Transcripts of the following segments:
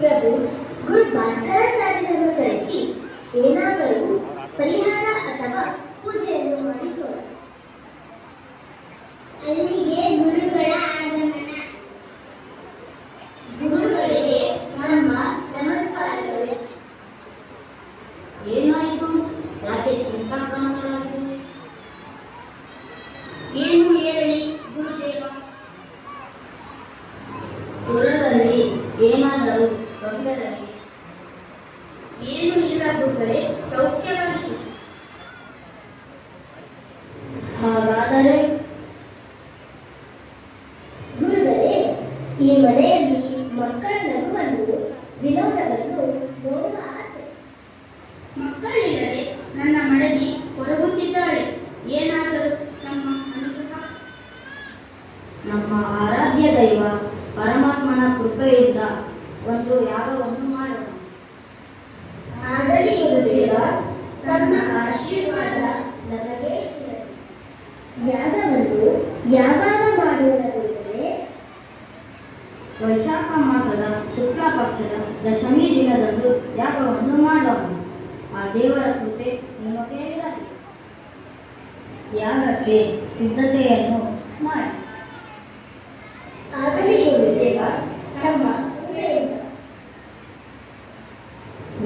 ಪ್ರಭು ಗುರು ಭಾಸ್ಕರಾಚಾರ್ಯರನ್ನು ಕರೆಸಿ ಏನಾದರೂ ಪರಿಹಾರ ಅಥವಾ ಪೂಜೆಯನ್ನು ಮಾಡಿಸೋಣ. ಅಲ್ಲಿಗೆ ಗುರುಗಳ ಆಗಮನ. ಗುರುಗಳಿಗೆ ನಮ್ಮ ನಮಸ್ಕಾರಗಳು. ಏನಾಯಿತು? ಯಾಕೆ ಚಿಂತಾಕ್ರಾಂತರಾಗಿರಿ? ಏನು ಹೇಳಲಿ ಗುರುದೇವ? ಪುರದಲ್ಲಿ ಏನಾದರೂ ತೊಂದರೆ? ಏನು ಇಲ್ಲ ಗುರುಗಳೇ, ಸೌಖ್ಯವಾಗಿದೆ. ಹಾಗಾದರೆ ಗುರುಗಳೇ, ಈ ಮನೆಯಲ್ಲಿ ಮಕ್ಕಳ ನಗುವನ್ನು ವಿನೋದವನ್ನು ನೋಡುವ ಆಸೆ. ಮಕ್ಕಳಿಲ್ಲದೆ ನನ್ನ ಮಡದಿ ಹೊರಗುತ್ತಿದ್ದಾಳೆ. ಏನಾದರೂ ನಮ್ಮ ಅನುಗ್ರಹ. ನಮ್ಮ ಆರಾಧ್ಯ ದೈವ ಪರಮಾತ್ಮನ ಕೃಪೆಯಿಂದ ಒಂದು ಯಾಗವನ್ನು ಮಾಡೋಣ. ಆಗಲಿ ಗುರುದೇವ, ತಮ್ಮ ಆಶೀರ್ವಾದ ನಮಗೆ ಇರಲಿ. ಯಾಗವನ್ನು ಯಾವಾಗ ಮಾಡೋಣ ಗುರುಗಳೇ? ವೈಶಾಖ ಮಾಸದ ಶುಕ್ಲ ಪಕ್ಷದ ದಶಮಿ ದಿನದಂದು ಯಾಗವನ್ನು ಮಾಡೋಣ. ಆ ದೇವರ ಕೃಪೆ ನಿಮಗೆ ಇರಲಿ. ಯಾಗಕ್ಕೆ ಸಿದ್ಧತೆಯನ್ನು ಮಾಡಿ. ಆಗಲಿ ಗುರುದೇವ, ನಮ್ಮ ಕೃಪೆಯಿಂದ.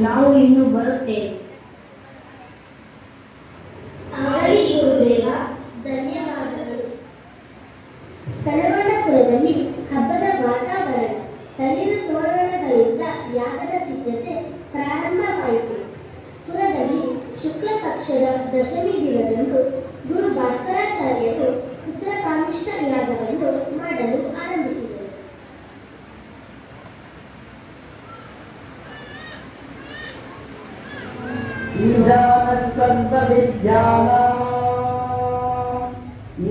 ನಾವು ಇನ್ನು ಬರುತ್ತೇವೆ. ಆಗಲಿ ಗುರುದೇವ, ಧನ್ಯವಾದಗಳು. ಕಳವಳಪುರದಲ್ಲಿ ಹಬ್ಬದ ವಾತಾವರಣ. ಕಲ್ಲಿನ ತೋರಣಗಳಿಂದ ಯಾಗದ ಸಿದ್ಧತೆ ಪ್ರಾರಂಭವಾಯಿತು. ಪುರದಲ್ಲಿ ಶುಕ್ಲ ಪಕ್ಷದ ದಶಮಿ ದಿನದಂದು ಗುರು ಭಾಸ್ಕರಾಚಾರ್ಯರು ಪುತ್ರಕಾಮಿಷ್ಠ ಯಾಗವನ್ನು ಮಾಡಲು ಆರಂಭಿಸಿದರು.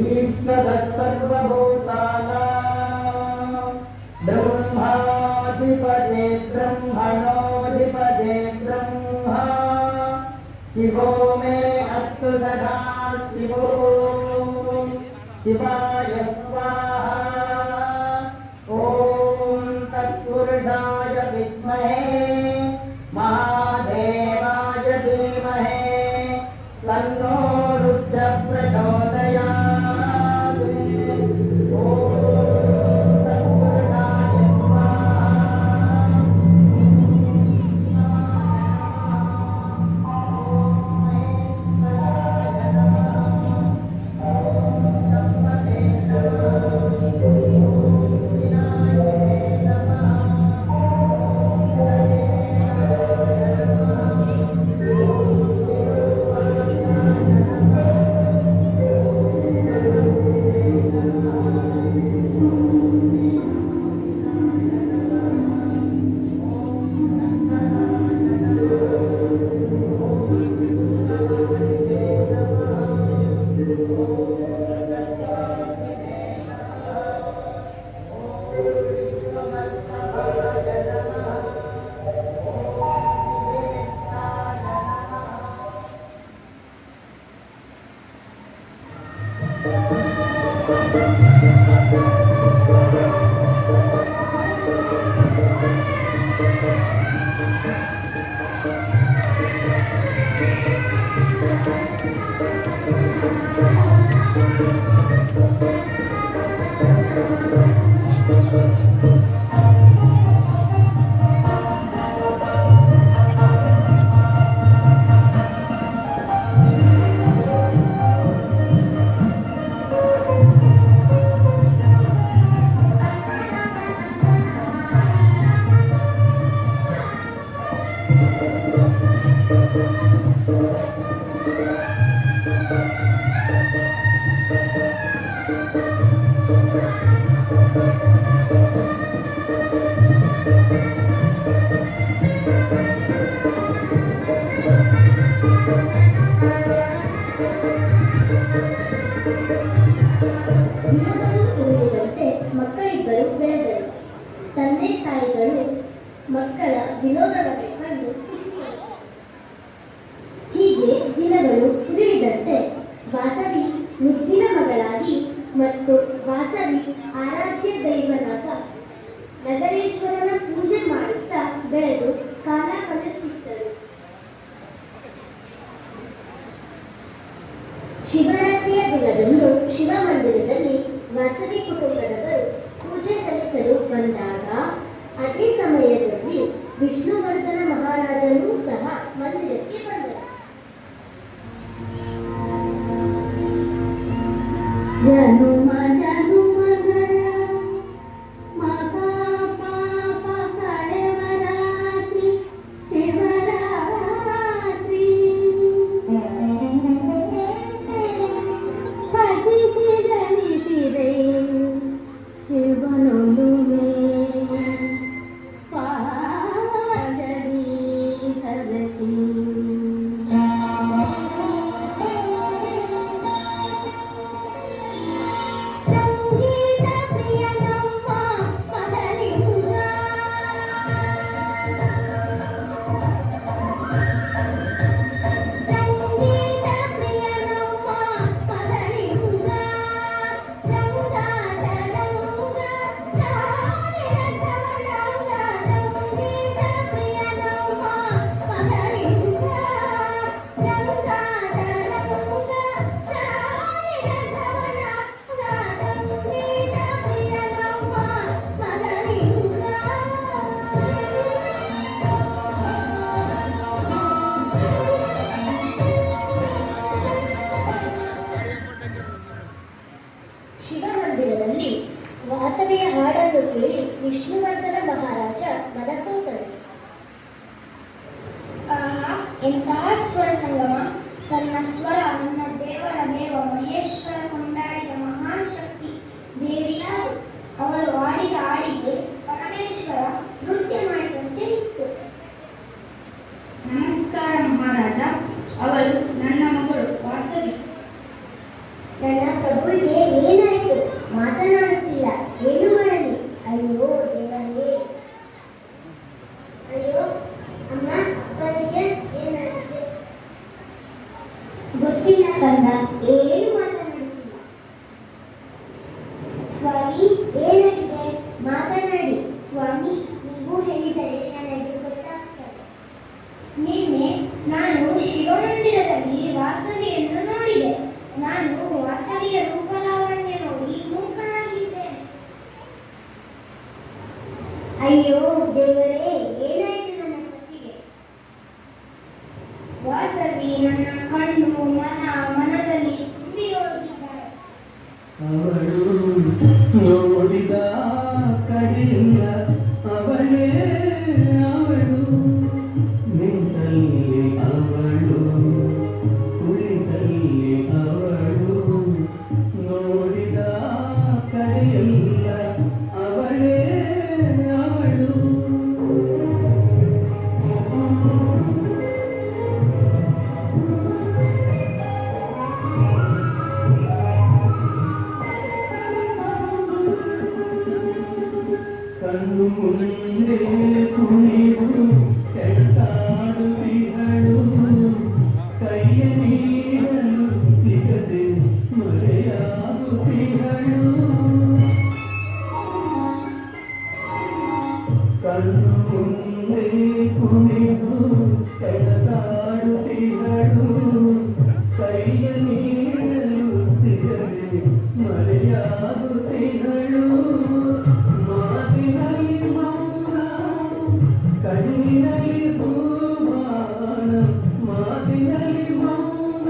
ईश्वरः सर्वभूतानां ब्रह्माधिपते ब्रह्मणोऽधिपते ब्रह्मा शिवो मे अस्तु सदा शिवो शिवाय स्वाहा ॐ तत्पुरुषाय विद्महे महादेवाय धीमहि तन्नो रुद्रः प्रचोदयात्। ॐ तत्पुरुषाय ಮಕ್ಕಳಿಬ್ಬರು ಬೆಳೆದರು. ತಂದೆ ತಾಯಿಗಳು ಮಕ್ಕಳ ವಿನೋದದ ಬೆಕ್ಕನ್ನು ಸೃಷ್ಟಿಸಿದರು. ಹೀಗೆ ದಿನಗಳು ಉರುಳಿದಂತೆ ವಾಸವಿ ಮುದ್ದಿನ ಮಗಳಾಗಿ ಮತ್ತು ವಾಸವಿ ಆರಾಧ್ಯ ದೈವನಾದ ನಗರೇಶ್ವರನ ಪೂಜೆ ಮಾಡುತ್ತಾ ಬಂದಾಗ ಅದೇ ಸಮಯದಲ್ಲಿ ವಿಷ್ಣುವರ್ಧನ ಮಹಾರಾಜನೂ ಸಹ ಮಂದಿರಕ್ಕೆ ಬಂದರು. ಶಿವಮಂದಿರದಲ್ಲಿ ವಾಸನೆಯ ಹಾಡನ್ನು ಕೇಳಿ ವಿಷ್ಣುವರ್ಧನ ಮಹಾರಾಜ ಮನಸೋತರು. ಆಹಾ, ಎಂತಹ ಸ್ವರ ಸಂಗಮ! ತನ್ನ ಸ್ವರ ನನ್ನ ದೇವರ ದೇವ ಮಹೇಶ್ವರ ಕೊಂಡಾಡಿದ ಮಹಾನ್ ಶಕ್ತಿ ದೇವಿಯಾರು. ಅವಳು ಆಡಿದ ಹಾಡಿಗೆ ಪರಮೇಶ್ವರ ನೃತ್ಯ ಮಾಡಿದಂತೆ ಇತ್ತು. ನಮಸ್ಕಾರ ಮಹಾರಾಜ. ಅವಳು ನನ್ನ ಮಗಳು ವಾಸವಿ. ನನ್ನ ಪ್ರಭುವಿಗೆ ಏನಾಯಿತು? ಮಾತನಾಡುತ್ತಿಲ್ಲ, ಏನು ಮಾಡಲಿ? ಅಯ್ಯೋ ದೇವರೇ, ಅಯ್ಯೋ ಅಮ್ಮ, ಅಪ್ಪನಿಗೆ ಏನಾಗಿದೆ? ಗೊತ್ತಿಲ್ಲ ಕಂದ, ಏನು ಮಾತನಾಡುತ್ತಿಲ್ಲ. ಸ್ವಾಮಿ, ಏನಾಗಿದೆ? ಮಾತನಾಡಿ ಸ್ವಾಮಿ, ನೀವು ಹೇಳಿದರೆ ನನಗೆ ಗೊತ್ತಾಗ್ತದೆ. ನಿನ್ನೆ ನಾನು ಶಿವಮಂದಿರದಲ್ಲಿ ವಾಸವಿಯನ್ನು ನೋಡಿದೆ. ನಾನು ವಾಸವಿಯ ರೂಪಲಾವಣ್ಯ ನೋಡಿ ಮೂಕನಾಗಿದ್ದೇನೆ. ಅಯ್ಯೋ ದೇವರೇ, ಏನಾಯಿತು ನನ್ನ ಪತಿಗೆ? ವಾಸವಿ ನನ್ನ ಕಣ್ಣು ಮನದಲ್ಲಿ ತುಂಬಿ ಹೋಗಿದ್ದಾಳೆ. ಅವಳು ನೋಡಿದ ಕಡೆಯಿಂದ ಅವಳೇ ಅವಳು, ನಿಂತಲ್ಲಿ ಅವಳು, ಕುಳಿತಲ್ಲಿ ಅವಳು, ನೋಡಿದ ಕಡೆಯಿಂದ ಅವಳೇ ಅವಳು. ಕಣ್ಣು ಮುಂದೆ ಕುಣಿದು ಕೆಳತಾಡುವಿಹಳು, ಕೈಯ ನೀಡಲು ಸಿಗದೆ ಮರೆಯಾಗುತ್ತಿಹಳು. ಕಣ್ಣು ಮುಂದೆ ಕುಣಿದು ಕೆಳತಾಡುತ್ತಿಹಳು, ಕೈಯ ನೀಡಲು ಸಿಗದೆ ಮರೆಯಾಗುತ್ತಿಹಳು. ಮಾತಿನಲ್ಲಿ ಮೌನ, ಕಣ್ಣಿನಲ್ಲಿ ಹೂವಾಣ, ಮಾತಿನಲ್ಲಿ ಮೌನ,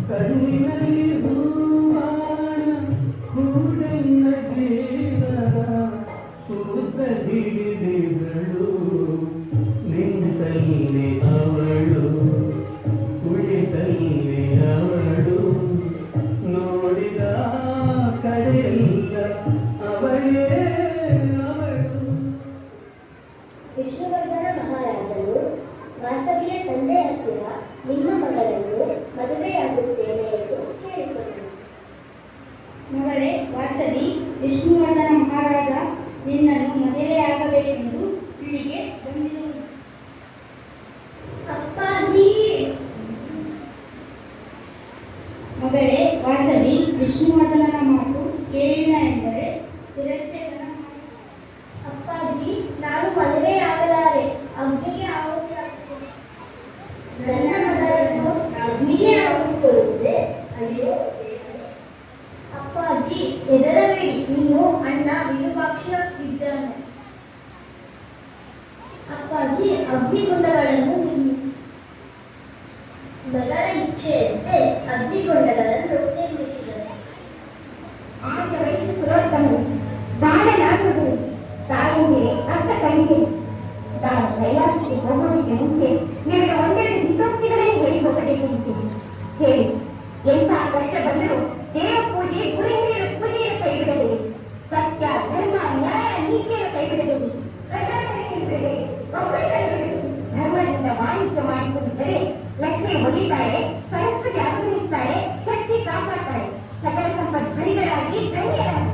ಕಣ್ಣಿನಲ್ಲಿ ಹೂವಾಣ, ಹೂಡೆನ್ನ ಜೀವನ ಸೂತ್ರ ಹಿಡಿದಿದಳು. ನಿಂತಲ್ಲಿ ಅವಳು, ಕುಳಿತಲ್ಲಿ ಅವಳು, ನೋಡಿದ ಕಡೆಯಲ್ಲ ಅವಳೇ ಅವಳು. ವಿಷ್ಣುವರ್ಧನ ಮಹಾರಾಜನು ವಾಸವಿಯ ತಂದೆ ಹತ್ತಿರ ನಿಮ್ಮ ಮಗಳನ್ನು ಮದುವೆಯಾಗುತ್ತೇನೆ ಎಂದು ಕೇಳಿಕೊಂಡರು. ಮಗಳೇ ವಾಸವಿ, ವಿಷ್ಣುವರ್ಧನ ಮಹಾರಾಜ ನಿನ್ನನ್ನು ಮದುವೆಯಾಗಬೇಕೆಂದು ಇಲ್ಲಿಗೆ ಬಂದಿರುವುದು. ಅಪ್ಪಾಜಿ, ಮಗಳೇ ವಾಸವಿ, ವಿಷ್ಣುವರ್ಧನನ ಮಾತು ಕೇಳಿಲ್ಲ ಎಂದರೆ ತಿರಚ್ಛೇದನ ಮಾಡು. ಅಪ್ಪಾಜಿ, ನಾನು ಮದುವೆಯಾಗಲಾರೆ, ಅಗ್ನಿಗೆ ಆಹುತಿಯಾಗುತ್ತೇನೆ. ನನ್ನ ಮಗಳನ್ನು ಅಗ್ನಿಗೆ ಆಹುತಿಕೊಳ್ಳುವುದೇ? ಅಯ್ಯೋ ದೇವರೇ. ಅಪ್ಪಾಜಿ, ಹೆದರಬೇಡಿ, ನೀನು ಅಣ್ಣ ವಿರೂಪಾಕ್ಷ ಅಪ್ಪಾಜಿ ಅಗ್ನಿಗುಂಡಗಳನ್ನು ಮಗಳ ಇಚ್ಛೆಯಂತೆ ಅಗ್ನಿಗುಂಡಗಳನ್ನು ನಿರ್ಮಿಸಿದರು. ಆಗ ವಯಸ್ಸು ಪುರೋತ್ತಮರು ಬಾಳಲಾಗುವುದು ತಾಯಿಗೆ ಅರ್ಥ ಕಲಿಗೆ ತಾನು ಕೈಲಾಸಕ್ಕೆ ಹೋಗೋದಕ್ಕೆ ಮುಂಚೆ ನಿಮಗೆ ಒಂದೆರಡು ಹಿತೋಕ್ತಿಗಳೇ ಹೇಳಿ ಹೋಗಬೇಕೆಂದಿದ್ದೀನಿ. ಹೇಳಿ, ಎಂಥ ಕಷ್ಟ ಬಂದರೂ ದೇವ ಪೂಜೆ ಗುರು ಹಿರಿಯರ ಪೂಜೆಯನ್ನು ಕೈಬಿಡಬೇಡಿ. ಸತ್ಯ ಧರ್ಮ ನ್ಯಾಯ ನೀತಿಯನ್ನು ಕೈಬಿಡಬೇಡಿ. ಧರ್ಮದಿಂದ ವಾಣಿಜ್ಯ ಮಾಡಿಕೊಂಡಿದ್ದರೆ ಲಕ್ಷ್ಮಿ ಹೊಲಿತಾರೆ, ಸಂಸ್ಕೃತಿ ಅನುಭವಿಸ್ತಾರೆ, ಶಕ್ತಿ ಕಾಪಾಡ್ತಾರೆ, ಸಕಲ ಸಂಪತ್ ಧರಿಗಳಾಗಿ ಧನ್ಯರಾಗಿ.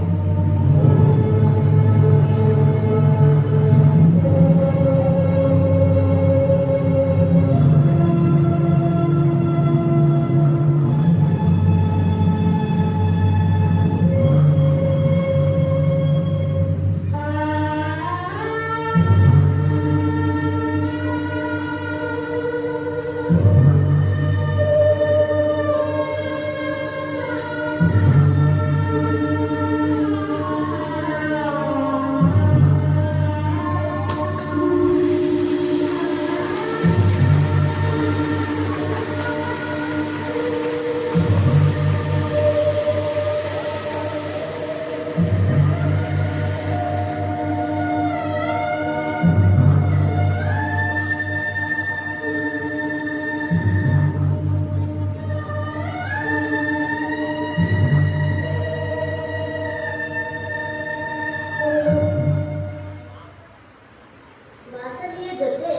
ವಾಸನೆಯ ಜೊತೆ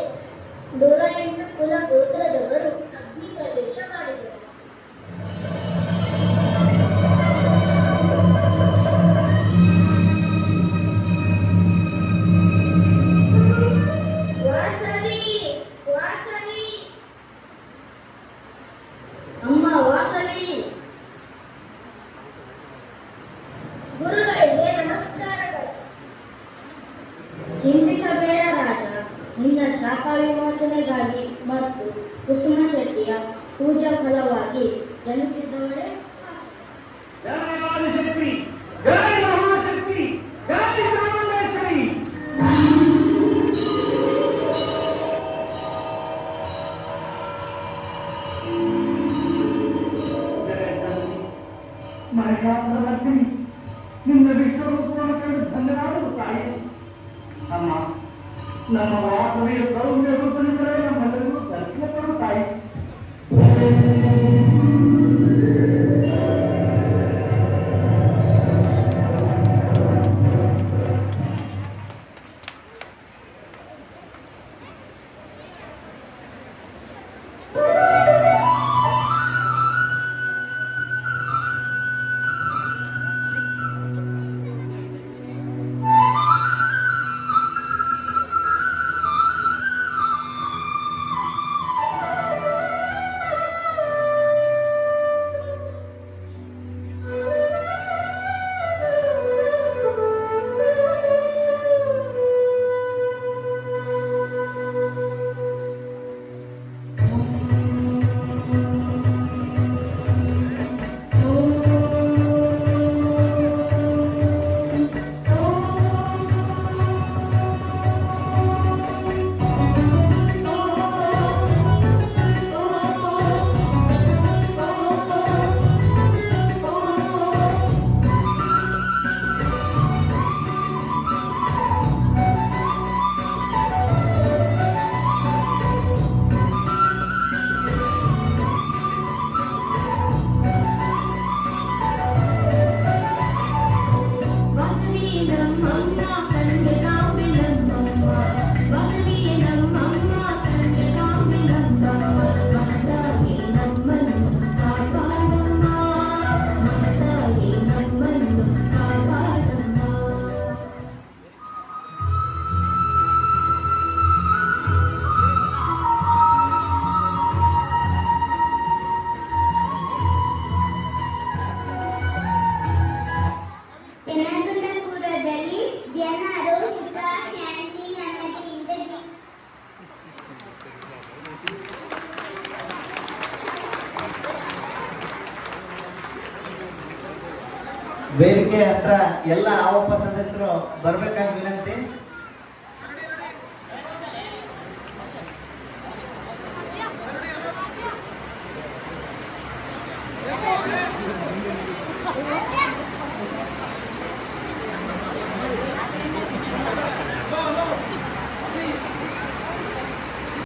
108 ಕುಲ ಗೋತ್ರದವರು ಅಗ್ನಿ ಪ್ರವೇಶ ಮಾಡಿದರು. ವಾಸವಿ ವಾಸವಿ ಅಮ್ಮ ವಾಸವಿ, ಗುರುಗಳಿಗೆ ನಮಸ್ಕಾರಗಳು. ಚಿಂತಿಸಬೇಡ ರಾಜ. ನಿನ್ನ ಶಾಪ ವಿಮೋಚನೆಗಾಗಿ ಮತ್ತು ಕುಸುಮ ಶೆಟ್ಟಿಯ ಪೂಜಾ ಫಲವಾಗಿ ಜನಿಸಿದವಳೇ ಜಯ ಆದಿಶಕ್ತಿ, ಜಯ ಮಹಾಶಕ್ತಿ, ಜಯ ಚಾಮುಂಡೇಶ್ವರಿ. ಮಹಿಳಾಂತರವರ್ತಿನಿ, ನಿನ್ನ ವಿಶ್ವರೂಪವನ್ನು ಕಂಡು ಧನ್ಯರಾದರು ತಾಯಿ. ಅಮ್ಮ, ನಮ್ಮ ವಾಸನೆಯ ಸೌಮ್ಯ ರೂಪದಿಂದಲೇ ನಮ್ಮೆಲ್ಲರಿಗೂ ದರ್ಶನ ಕೊಡು ತಾಯಿ. ವೇದಿಕೆ ಹತ್ರ ಎಲ್ಲ ಆವಪ್ಪ ಸದಸ್ಯರು ಬರ್ಬೇಕಾಗಿ ವಿನಂತಿ.